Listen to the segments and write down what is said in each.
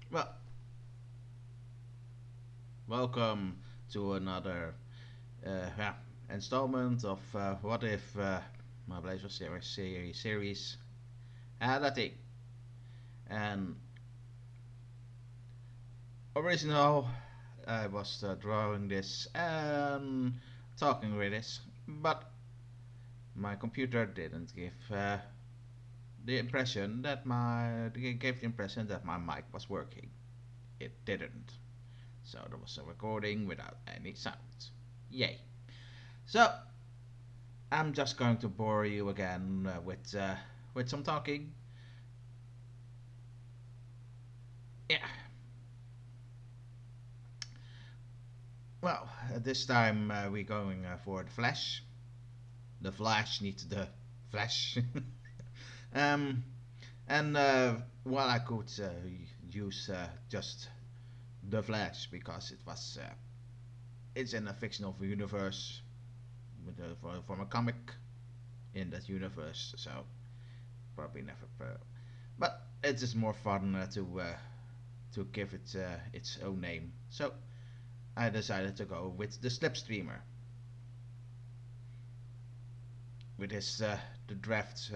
Well, welcome to another yeah, installment of What If my Blazer series had a thing. And original, I was drawing this and talking with this, but my computer didn't give the impression that it gave the impression that my mic was working. It didn't. So there was a recording without any sounds. Yay. So I'm just going to bore you again with some talking. Yeah. Well, this time we're going for the Flash. The Flash needs the Flash. um, and while I could use just the Flash because it's in a fictional universe from a comic in that universe, so probably never. But it's just more fun to give it its own name. So I decided to go with the Slipstreamer, with his the draft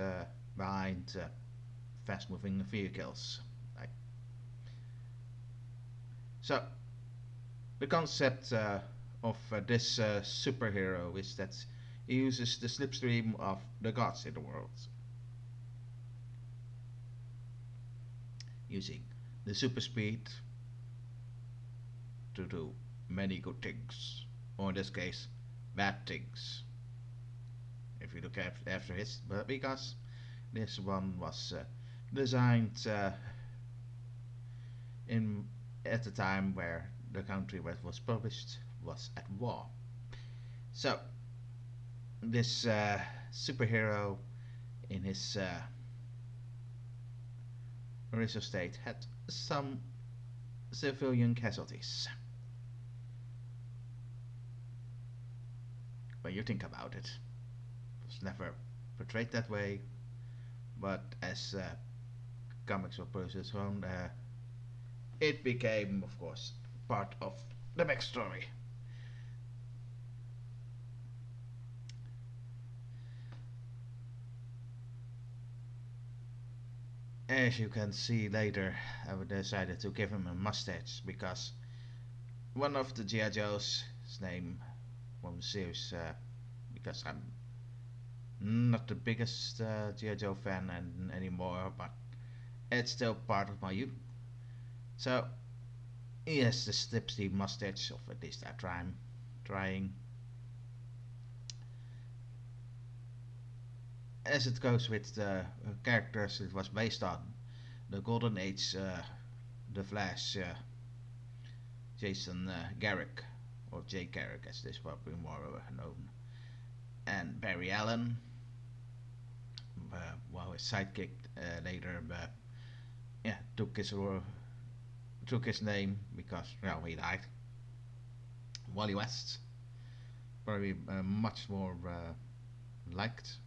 behind fast-moving vehicles. Like, so the concept of this superhero is that he uses the slipstream of the gods in the world, using the super speed to do many good things, or in this case, bad things. If you look after his, but because this one was designed in at the time where the country where it was published was at war. So this superhero in his original state had some civilian casualties. When you think about it, it was never portrayed that way, but as comics were processed on, it became, of course, part of the backstory. As you can see later, I decided to give him a mustache because one of the G.I. Joes, his name from the series, because I'm not the biggest G.I. Joe fan anymore, but it's still part of my youth. So he has the slipstream mustache, of at least I trying. As it goes with the characters it was based on, the Golden Age, the Flash, Jason Garrick, or Jay Garrick as this probably more known, and Barry Allen, while his sidekick later yeah, took his name because well he died. Wally West, probably much more liked.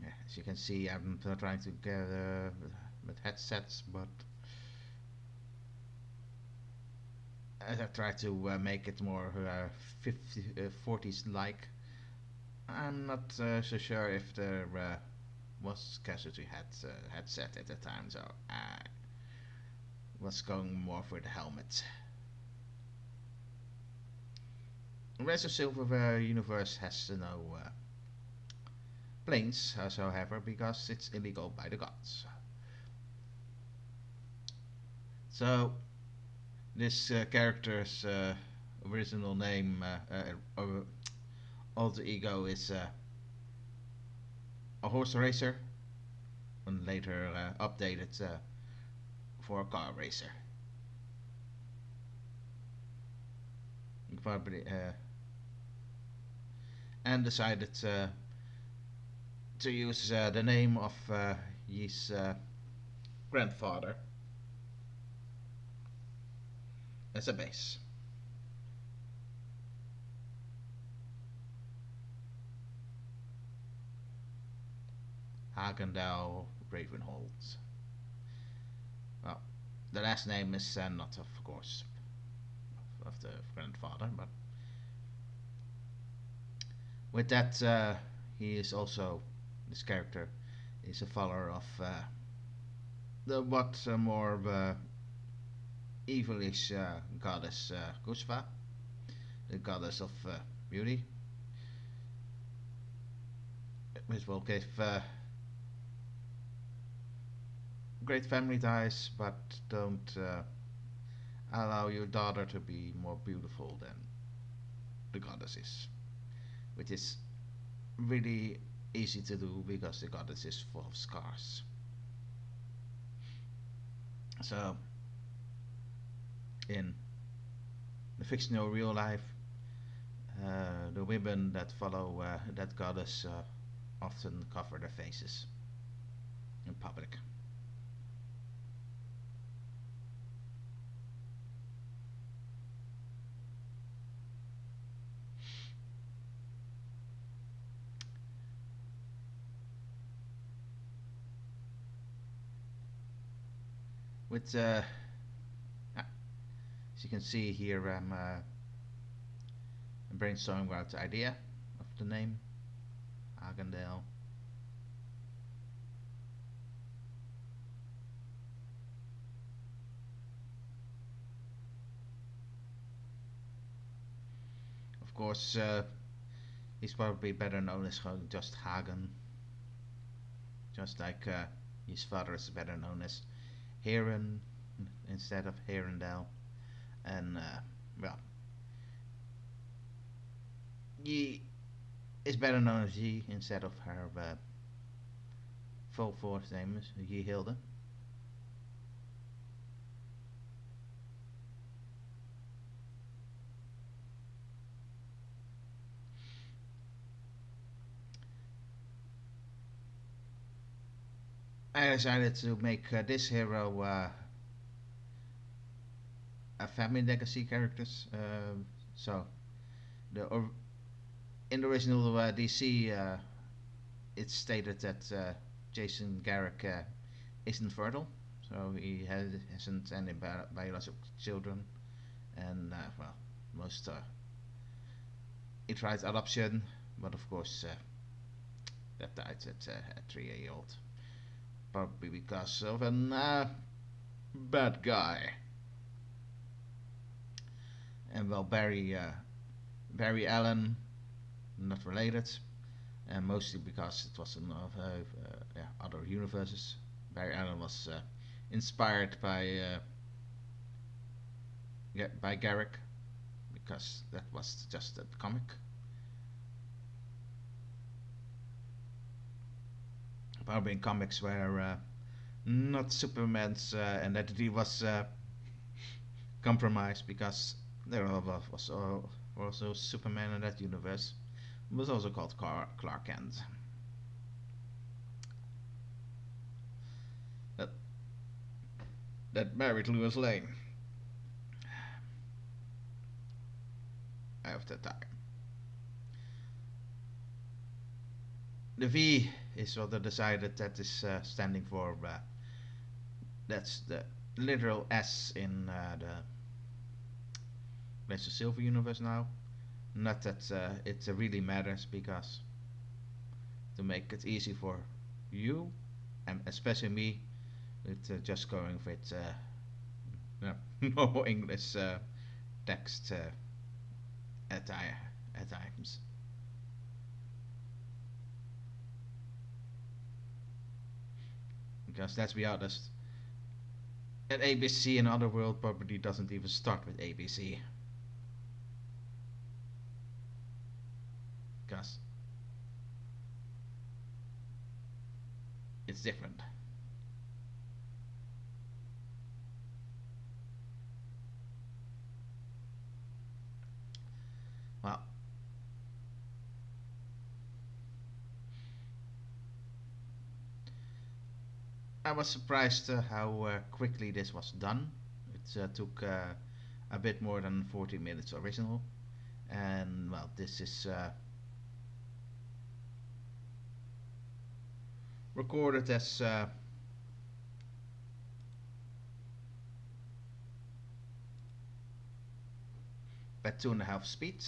Yeah, as you can see, I'm trying to get with headsets, but as I try to make it more 40s like, I'm not so sure if there was casualty headset at the time, so I was going more for the helmet. The rest of Silver Universe has no planes, however, because it's illegal by the gods. So this character's original name, alter ego, is a horse racer, and later updated for a car racer. Probably, and decided to use the name of his grandfather as a base. Hagendal Ravenholdt. Well, the last name is not, of course, of the grandfather, but with that, he is also, this character is a follower of the what more evilish goddess Kushva, the goddess of beauty, which will give great family ties, but don't allow your daughter to be more beautiful than the goddess is, which is really easy to do because the goddess is full of scars. So, in the fictional real life, the women that follow that goddess often cover their faces in public. With as you can see here, I'm brainstorming about the idea of the name Argendale. Of course, he's probably better known as just Hagen, just like his father is better known as Heron instead of Herondale, and well, he is better known as Yi instead of her full force name is Yihilde. I decided to make this hero a family legacy characters. So the in the original DC, it's stated that Jason Garrick isn't fertile, so hasn't any biological children, and well, most he tried adoption, but of course that died at 3 years old, probably because of an bad guy. And well, Barry Allen, not related, and mostly because it was in other universes. Barry Allen was inspired by Garrick because that was just a comic. Probably in comics where not Superman's identity was compromised because there was also Superman in that universe. It was also called Clark Kent. That, that married Lois Lane after time. The V is what I decided that is standing for. That's the literal S in the Mr. Silver universe now. Not that it really matters, because to make it easy for you and especially me, with just going with no English text at times. Because let's be honest, an ABC in other world probably doesn't even start with ABC. Because it's different. Well, I was surprised how quickly this was done. It took a bit more than 40 minutes original, and well, this is recorded as at 2.5 speed,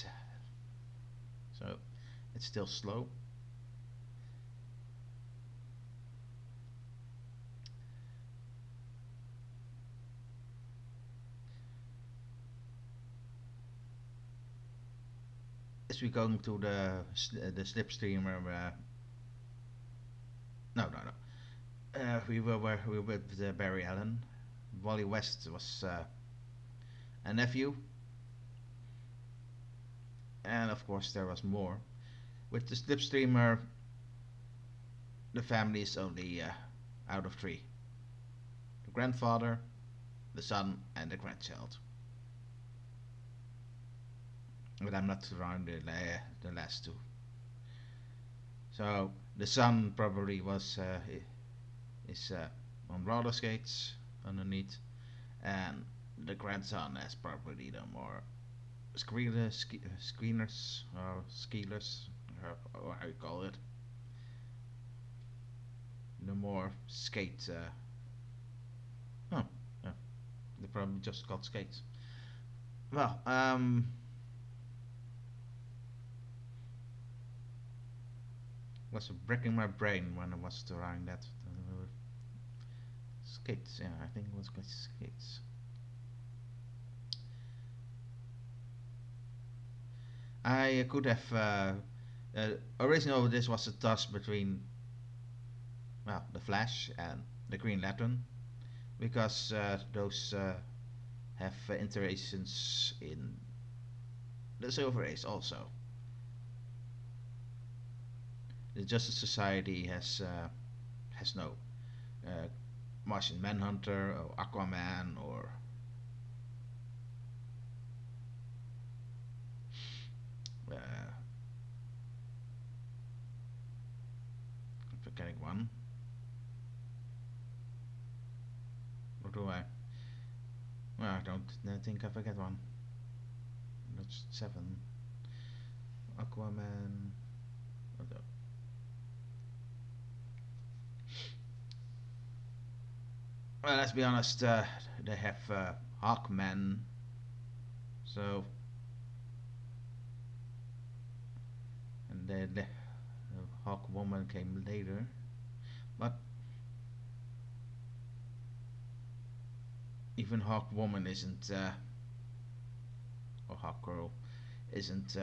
so it's still slow. As we going to the Slipstreamer, we were with Barry Allen. Wally West was a nephew, and of course there was more. With the Slipstreamer, the family is only out of three: the grandfather, the son, and the grandchild. But I'm not around the last two. So the son probably is on roller skates underneath, and the grandson has probably the more screeners or skiers, or how you call it, the more skate. Oh, yeah, they probably just got skates. Well, was breaking my brain when I was trying that. Skates, yeah, I think it was skates. I could have. Originally, this was a toss between, well, the Flash and the Green Lantern, because those have iterations in the Silver Age also. The Justice Society has no uh, Martian Manhunter or Aquaman or I'm forgetting one. Or do I? Well, I don't think I forget one. That's 7. Aquaman. Well, let's be honest. They have Hawkman. So, and then the Hawkwoman came later. But even Hawkwoman isn't, or Hawkgirl, isn't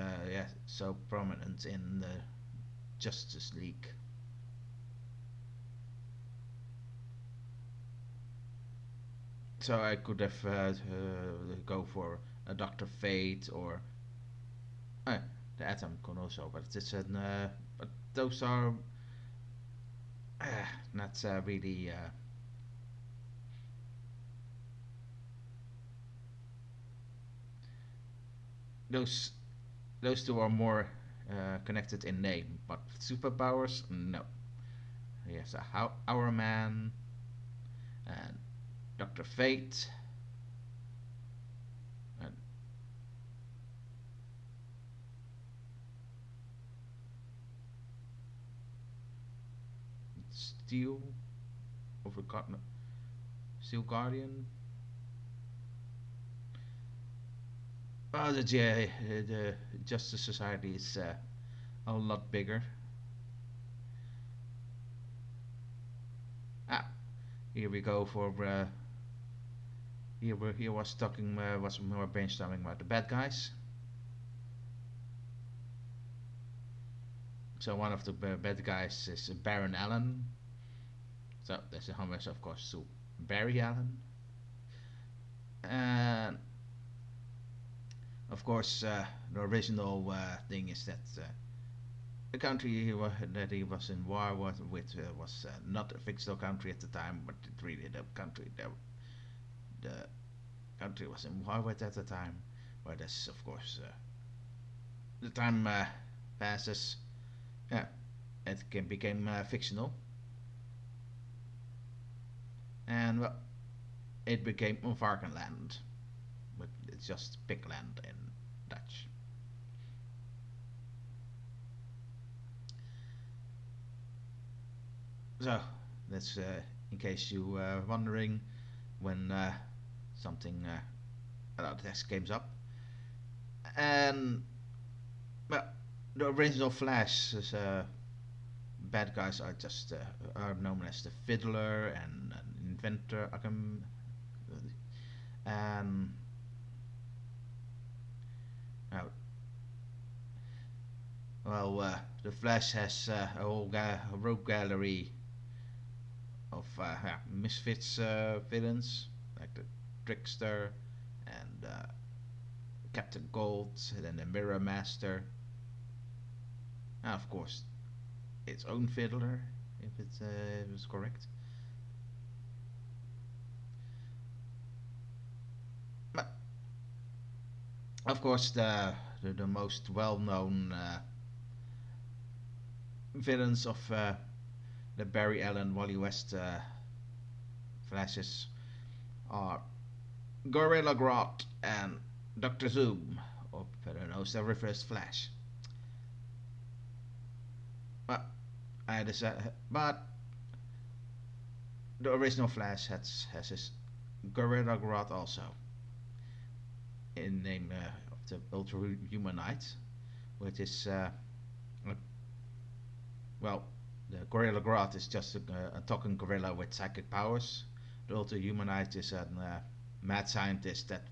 so prominent in the Justice League. So I could have go for a Doctor Fate or the Atom can also, but but those are uh, not really. Those those two are more connected in name, but superpowers, no. Yes, Our Man and Doctor Fate and Steel Overcard, Steel Guardian. Oh, the Justice Society is a lot bigger. Ah, here we go for here was talking was more brainstorming about the bad guys. So one of the bad guys is Baron Allen. So there's a homage, of course, to Barry Allen, and of course the original thing is that the country that he was in war with was not a fictional country at the time, but it really the country that the country was in war with at the time. But as of course the time passes, yeah, it became fictional, and well, it became Varkenland, but it's just Pigland in Dutch. So that's in case you were wondering when something about this comes up. And well, the original Flash is, bad guys are just are known as the Fiddler and an Inventor. I can, and now, well, the Flash has a rogue gallery of yeah, misfits villains like the Trickster and Captain Gold, and then the Mirror Master. And of course, its own Fiddler, if it was correct. But of course, the most well-known villains of the Barry Allen, Wally West Flashes are Gorilla Grodd and Doctor Zoom, or better known as the Reverse Flash. But but the original Flash has his Gorilla Grodd also in name of the Ultra Humanite, which is well, the Gorilla Grodd is just a talking gorilla with psychic powers. The Ultra Humanite is a mad scientist that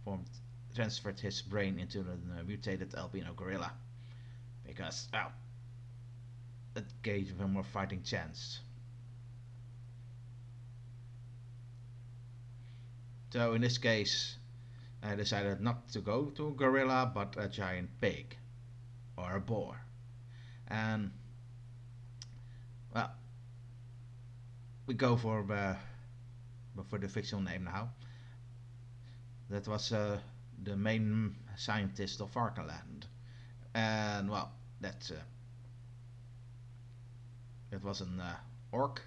formed, transferred his brain into a mutated albino gorilla because, well, it gave him a more fighting chance. So in this case, I decided not to go to a gorilla but a giant pig or a boar. And well, we go for the fictional name now. That was the main scientist of Arkaland, and well, that it was an orc,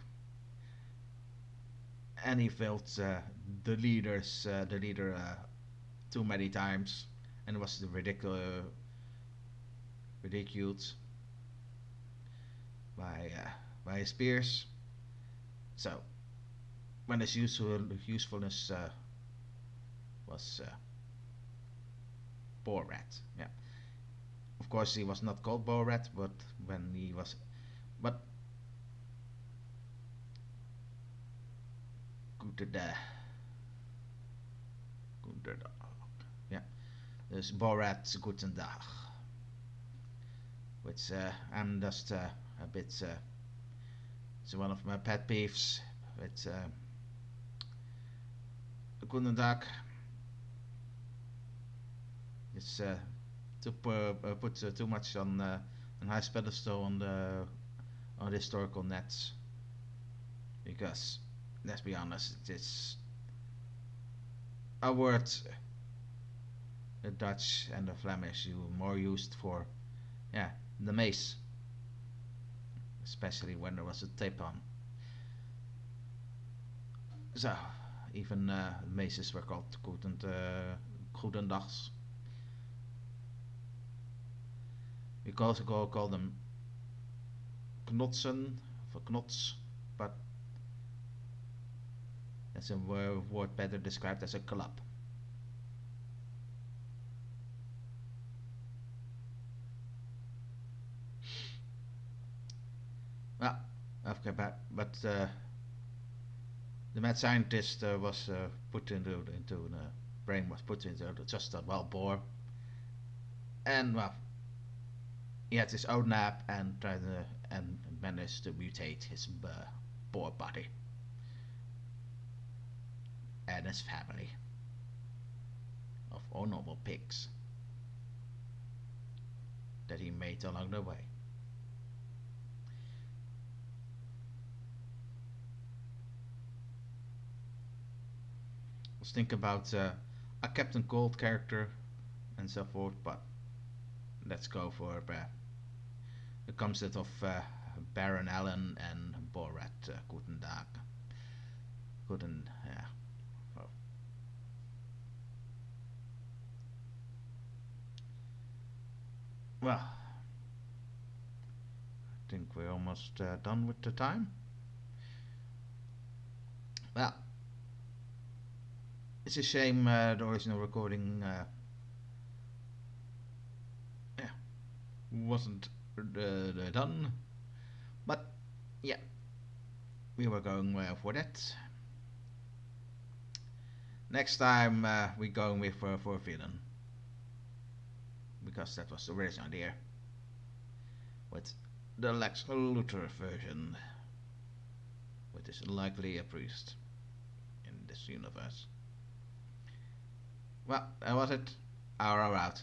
and he failed the leader too many times, and was ridiculed by by his peers. So when his usefulness was Borat. Yeah, of course he was not called Borat, but when he was, but Goedendag, Goedendag. Yeah, dus Borat Goedendag, which I'm just a bit. It's one of my pet peeves. It's Goedendag. It's to put too much on high pedestal on the historical nets, because let's be honest, it's a word the Dutch and the Flemish you more used for, yeah, the mace, especially when there was a tape on. So even maces were called Goedendags. We could also call them knotsen for knots, but that's a word better described as a club. Well, okay, but the mad scientist was put into the brain was put into just a wild boar, and well, he had his own nap and tried and managed to mutate his boar body and his family of all normal pigs that he made along the way. Let's think about a Captain Cold character and so forth, but let's go for the concept of Baron Allen and Borat Goedendag. Yeah. Oh. Well, I think we're almost done with the time. Well, it's a shame the original recording wasn't done. But yeah, we were going for that. Next time we're going with for villain, because that was the original idea with the Lex Luthor version, which is likely a priest in this universe. Well, that was it. Hour out.